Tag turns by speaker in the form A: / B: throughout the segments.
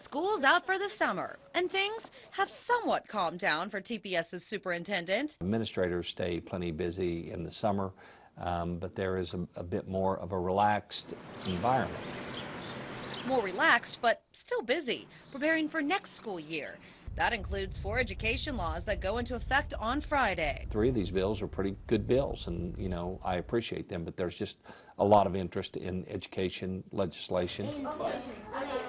A: School's out for the summer, and things have somewhat calmed down for TPS's superintendent.
B: Administrators stay plenty busy in the summer, but there is a bit more of a relaxed environment.
A: More relaxed, but still busy, preparing for next school year. That includes 4 education laws that go into effect on Friday.
B: 3 of these bills are pretty good bills, and I appreciate them, but there's just a lot of interest in education legislation.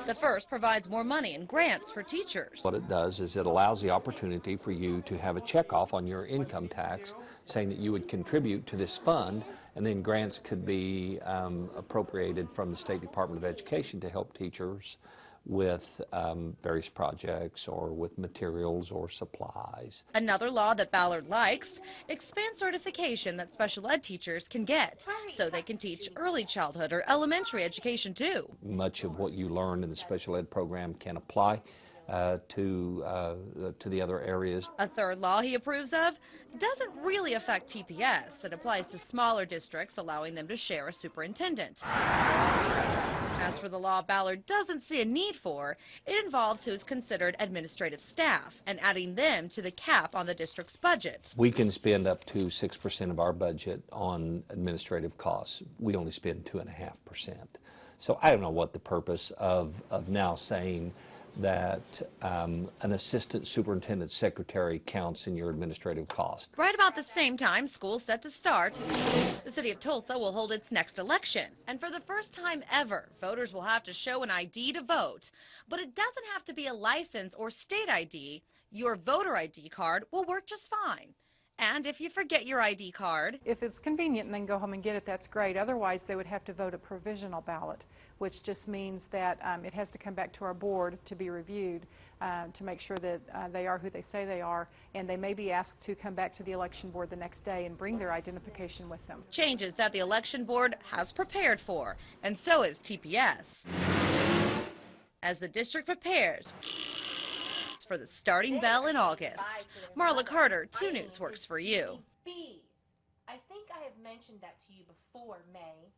A: The first provides more money and grants for teachers.
B: What it does is it allows the opportunity for you to have a checkoff on your income tax saying that you would contribute to this fund, and then grants could be appropriated from the State Department of Education to help teachers with various projects or with materials or supplies.
A: Another law that Ballard likes expands certification that special ed teachers can get so they can teach early childhood or elementary education too.
B: Much of what you learn in the special ed program can apply to the other areas.
A: A third law he approves of doesn't really affect TPS. It applies to smaller districts, allowing them to share a superintendent. As for the law Ballard doesn't see a need for, it involves who is considered administrative staff and adding them to the cap on the district's budget.
B: We can spend up to 6% of our budget on administrative costs. We only spend 2.5%. So I don't know what the purpose of now saying that an assistant superintendent secretary counts in your administrative cost.
A: Right about the same time school's set to start, the city of Tulsa will hold its next election. And for the first time ever, voters will have to show an ID to vote. But it doesn't have to be a license or state ID. Your voter ID card will work just fine. And if you forget your ID card,
C: if it's convenient and then go home and get it, that's great. Otherwise, they would have to vote a provisional ballot, which just means that it has to come back to our board to be reviewed to make sure that they are who they say they are, and they may be asked to come back to the election board the next day and bring their identification with them.
A: Changes that the election board has prepared for, and so is TPS. As the district prepares for the starting bell in August. Marla Carter, 2 News works for you.
D: I think I have mentioned that to you before, May.